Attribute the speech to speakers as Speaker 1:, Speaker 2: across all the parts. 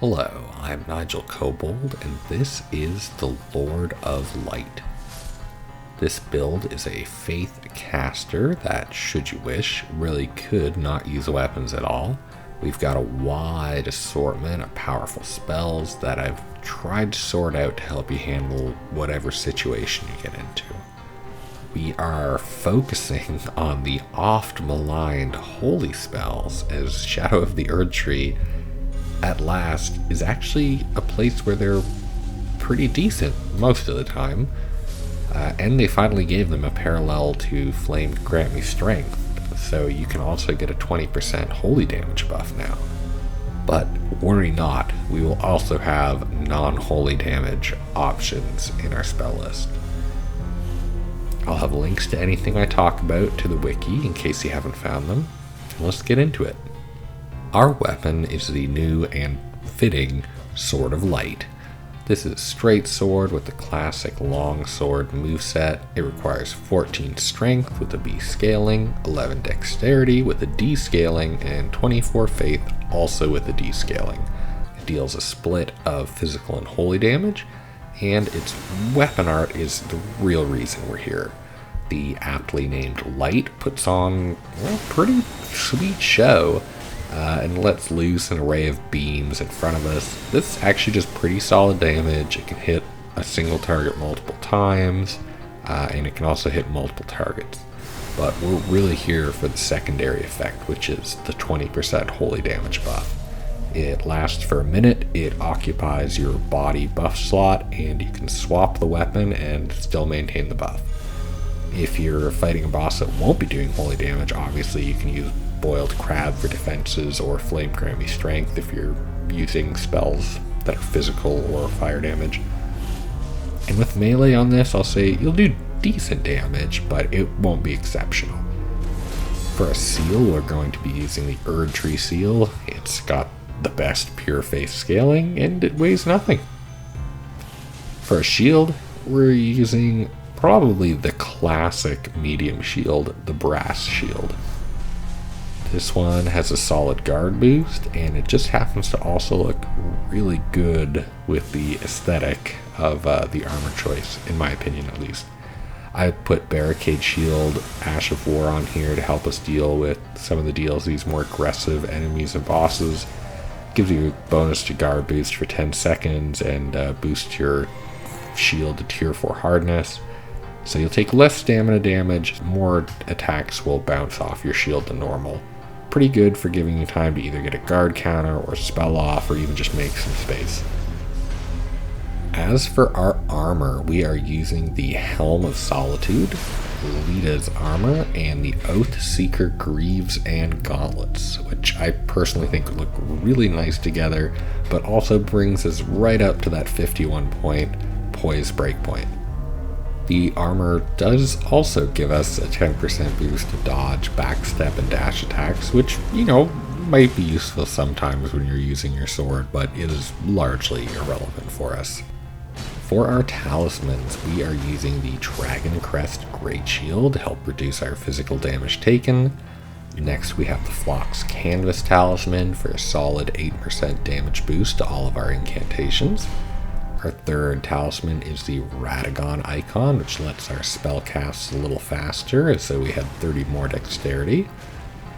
Speaker 1: Hello, I'm Nigel Kobold, and this is the Lord of Light. This build is a Faith caster that, should you wish, really could not use weapons at all. We've got a wide assortment of powerful spells that I've tried to sort out to help you handle whatever situation you get into. We are focusing on the oft-maligned holy spells, as Shadow of the Erdtree at last is actually a place where they're pretty decent most of the time, and they finally gave them a parallel to Flame Grant Me Strength, so you can also get a 20% holy damage buff now. But worry not, we will also have non-holy damage options in our spell list. I'll have links to anything I talk about to the wiki in case you haven't found them. Let's get into it. Our weapon is the new and fitting Sword of Light. This is a straight sword with the classic long sword moveset. It requires 14 strength with a B scaling, 11 dexterity with a D scaling, and 24 faith also with a D scaling. It deals a split of physical and holy damage, and its weapon art is the real reason we're here. The aptly named Light puts on a pretty sweet show, and lets loose an array of beams in front of us. This is actually just pretty solid damage. It can hit a single target multiple times, and it can also hit multiple targets. But we're really here for the secondary effect, which is the 20% holy damage buff. It lasts for a minute, it occupies your body buff slot, and you can swap the weapon and still maintain the buff. If you're fighting a boss that won't be doing holy damage, obviously you can use Boiled Crab for defenses or Flame Grant Me Strength if you're using spells that are physical or fire damage. And with melee on this, I'll say you'll do decent damage, but it won't be exceptional. For a seal, we're going to be using the Erdtree seal. It's got the best pure faith scaling, and it weighs nothing. For a shield, we're using probably the classic medium shield, the Brass Shield. This one has a solid guard boost, and it just happens to also look really good with the aesthetic of the armor choice, in my opinion at least. I put Barricade Shield, Ash of War on here to help us deal with some of the DLC's more aggressive enemies and bosses. Gives you a bonus to guard boost for 10 seconds and boost your shield to tier 4 hardness. So you'll take less stamina damage, more attacks will bounce off your shield than normal. Pretty good for giving you time to either get a guard counter or spell off or even just make some space. As for our armor, we are using the Helm of Solitude, Lita's armor, and the Oathseeker greaves and gauntlets, which I personally think look really nice together, but also brings us right up to that 51 point poise breakpoint. The armor does also give us a 10% boost to dodge, backstep, and dash attacks, which, might be useful sometimes when you're using your sword, but it is largely irrelevant for us. For our talismans, we are using the Dragon Crest Great Shield to help reduce our physical damage taken. Next, we have the Phlox Canvas Talisman for a solid 8% damage boost to all of our incantations. Our third talisman is the Radagon icon, which lets our spell casts a little faster, as though we had 30 more dexterity.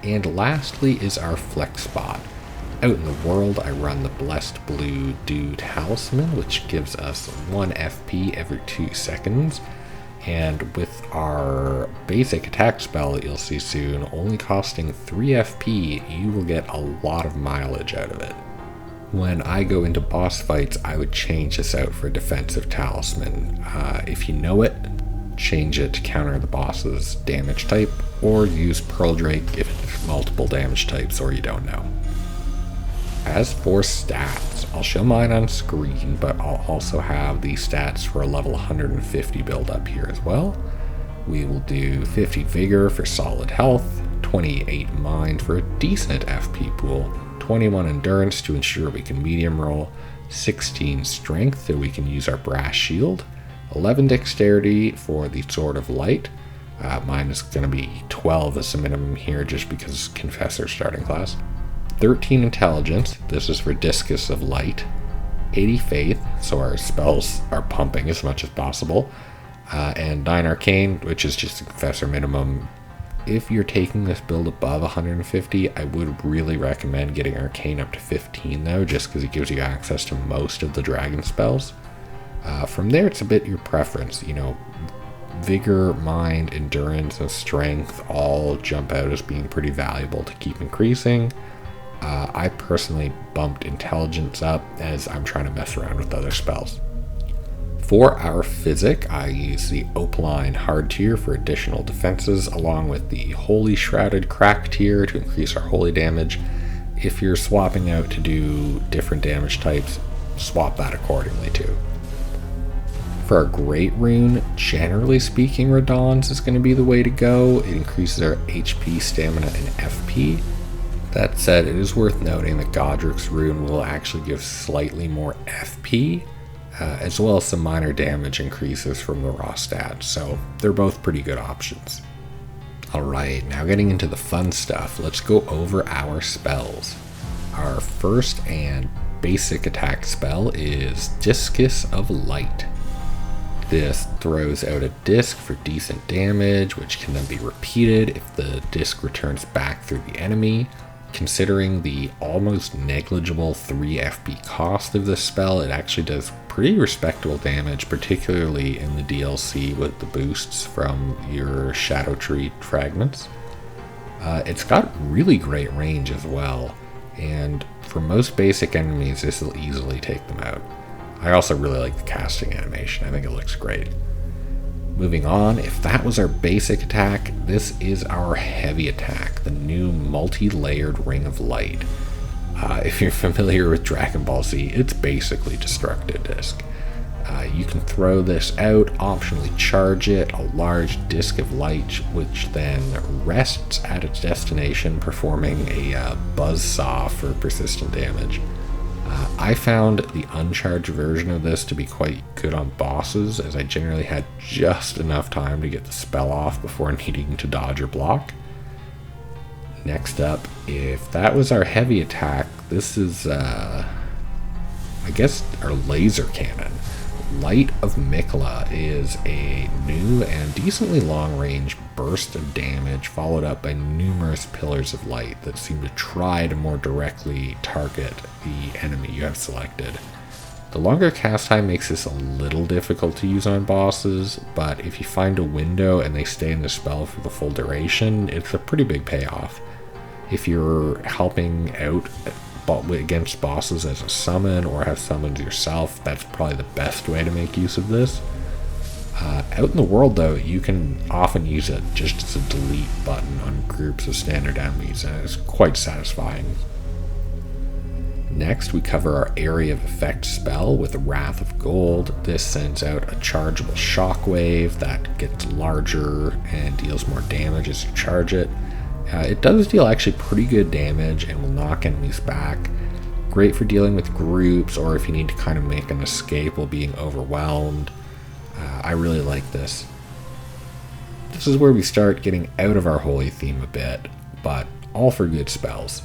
Speaker 1: And lastly is our Flex Spot. Out in the world, I run the Blessed Blue Dew Talisman, which gives us 1 FP every 2 seconds. And with our basic attack spell that you'll see soon, only costing 3 FP, you will get a lot of mileage out of it. When I go into boss fights, I would change this out for a defensive talisman. If you know it, change it to counter the boss's damage type, or use Pearl Drake if it's multiple damage types or you don't know. As for stats, I'll show mine on screen, but I'll also have the stats for a level 150 build up here as well. We will do 50 Vigor for solid health, 28 Mind for a decent FP pool, 21 Endurance to ensure we can medium roll, 16 Strength so we can use our Brass Shield, 11 Dexterity for the Sword of Light. Mine is going to be 12 as a minimum here just because Confessor starting class. 13 Intelligence, this is for Discus of Light. 80 Faith, so our spells are pumping as much as possible. And 9 Arcane, which is just a Confessor minimum. If you're taking this build above 150, I would really recommend getting Arcane up to 15 though, just because it gives you access to most of the dragon spells. From there, it's a bit your preference. You know, Vigor, Mind, Endurance, and Strength all jump out as being pretty valuable to keep increasing. I personally bumped Intelligence up as I'm trying to mess around with other spells. For our Physic, I use the Opaline Hard tier for additional defenses, along with the Holy Shrouded Crack tier to increase our holy damage. If you're swapping out to do different damage types, swap that accordingly too. For our Great Rune, generally speaking, Radon's is going to be the way to go. It increases our HP, stamina, and FP. That said, it is worth noting that Godric's Rune will actually give slightly more FP, as well as some minor damage increases from the raw stats, so they're both pretty good options. Alright, now getting into the fun stuff, let's go over our spells. Our first and basic attack spell is Discus of Light. This throws out a disc for decent damage, which can then be repeated if the disc returns back through the enemy. Considering the almost negligible 3 FP cost of this spell, it actually does pretty respectable damage, particularly in the DLC with the boosts from your Shadow Tree fragments. It's got really great range as well, and for most basic enemies, this will easily take them out. I also really like the casting animation. I think it looks great. Moving on, if that was our basic attack, this is our heavy attack, the new multi-layered Ring of Light. If you're familiar with Dragon Ball Z, it's basically Destructive Disc. You can throw this out, optionally charge it, a large disc of light, which then rests at its destination, performing a buzzsaw for persistent damage. I found the uncharged version of this to be quite good on bosses, as I generally had just enough time to get the spell off before needing to dodge or block. Next up, if that was our heavy attack, this is, I guess, our laser cannon. Light of Mikla is a new and decently long-range burst of damage, followed up by numerous pillars of light that seem to try to more directly target the enemy you have selected. The longer cast time makes this a little difficult to use on bosses, but if you find a window and they stay in the spell for the full duration, it's a pretty big payoff. If you're helping out against bosses as a summon or have summons yourself, that's probably the best way to make use of this. Out in the world though, you can often use it just as a delete button on groups of standard enemies, and it's quite satisfying. Next, we cover our Area of Effect spell with Wrath of Gold. This sends out a chargeable shockwave that gets larger and deals more damage as you charge it. It does deal actually pretty good damage and will knock enemies back. Great for dealing with groups or if you need to kind of make an escape while being overwhelmed. I really like this. This is where we start getting out of our holy theme a bit, but all for good spells.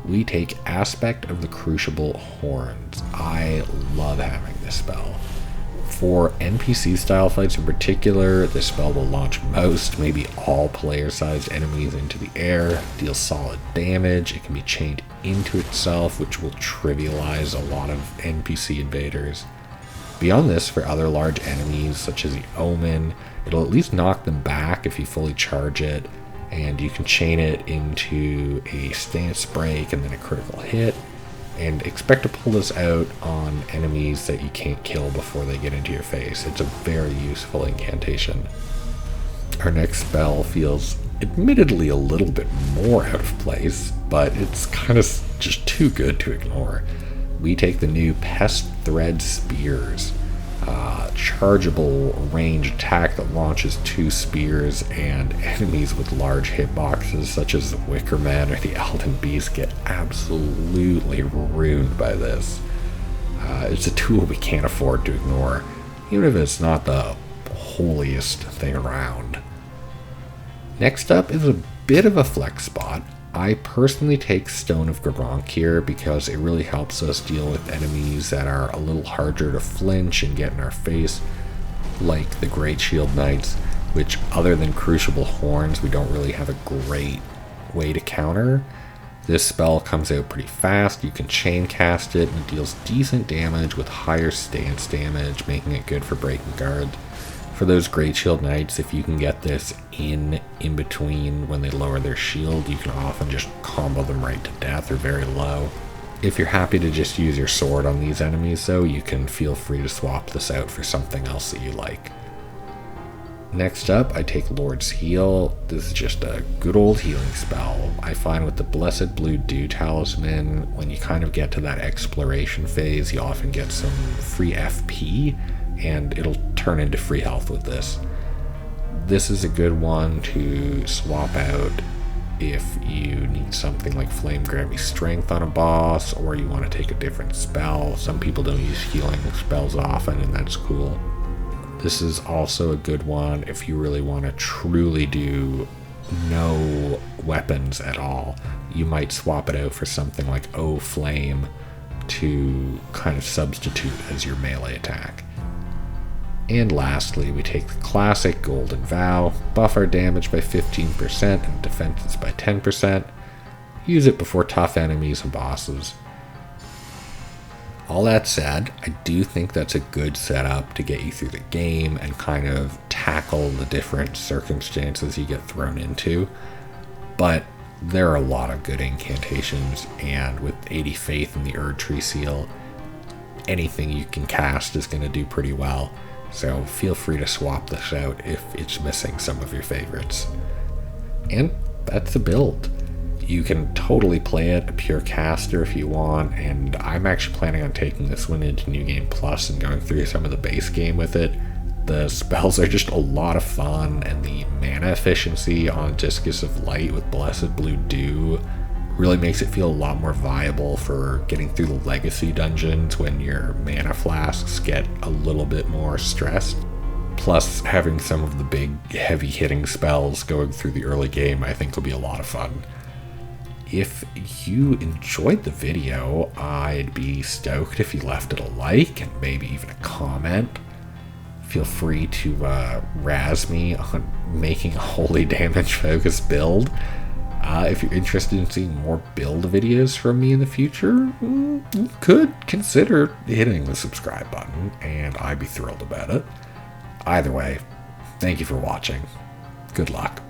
Speaker 1: We take Aspect of the Crucible Horns. I love having this spell. For NPC style fights in particular, this spell will launch most, maybe all player-sized enemies into the air, deals solid damage. It can be chained into itself, which will trivialize a lot of NPC invaders. Beyond this, for other large enemies such as the Omen, it'll at least knock them back if you fully charge it, and you can chain it into a stance break and then a critical hit, and expect to pull this out on enemies that you can't kill before they get into your face. It's a very useful incantation. Our next spell feels admittedly a little bit more out of place, but it's kind of just too good to ignore. We take the new Pest Thread Spears. Chargeable range attack that launches 2 spears, and enemies with large hitboxes such as the Wicker Man or the Elden Beast get absolutely ruined by this. It's a tool we can't afford to ignore, even if it's not the holiest thing around. Next up is a bit of a flex spot. I personally take Stone of Garank here because it really helps us deal with enemies that are a little harder to flinch and get in our face, like the Great Shield Knights, which other than Crucible Horns, we don't really have a great way to counter. This spell comes out pretty fast. You can chain cast it and it deals decent damage with higher stance damage, making it good for breaking guard. For those Great Shield Knights, if you can get this in between when they lower their shield, you can often just combo them right to death or very low. If you're happy to just use your sword on these enemies though, you can feel free to swap this out for something else that you like. Next up, I take Lord's Heal. This is just a good old healing spell. I find with the Blessed Blue Dew Talisman, when you kind of get to that exploration phase, you often get some free FP, and it'll turn into free health with this. This is a good one to swap out if you need something like Flame Grammy Strength on a boss, or you want to take a different spell. Some people don't use healing spells often, and that's cool. This is also a good one if you really want to truly do no weapons at all. You might swap it out for something like Oh Flame to kind of substitute as your melee attack. And lastly, we take the classic Golden Vow, buff our damage by 15% and defenses by 10%. Use it before tough enemies and bosses. All that said, I do think that's a good setup to get you through the game and kind of tackle the different circumstances you get thrown into. But there are a lot of good incantations, and with 80 Faith in the Erdtree seal, anything you can cast is going to do pretty well. So feel free to swap this out if it's missing some of your favorites. And that's the build. You can totally play it a pure caster if you want, and I'm actually planning on taking this one into New Game Plus and going through some of the base game with it. The spells are just a lot of fun, and the mana efficiency on Discus of Light with Blessed Blue Dew really makes it feel a lot more viable for getting through the legacy dungeons when your mana flasks get a little bit more stressed. Plus, having some of the big heavy hitting spells going through the early game I think will be a lot of fun. If you enjoyed the video, I'd be stoked if you left it a like and maybe even a comment. Feel free to razz me on making a holy damage focused build. If you're interested in seeing more build videos from me in the future, you could consider hitting the subscribe button, and I'd be thrilled about it. Either way, thank you for watching. Good luck.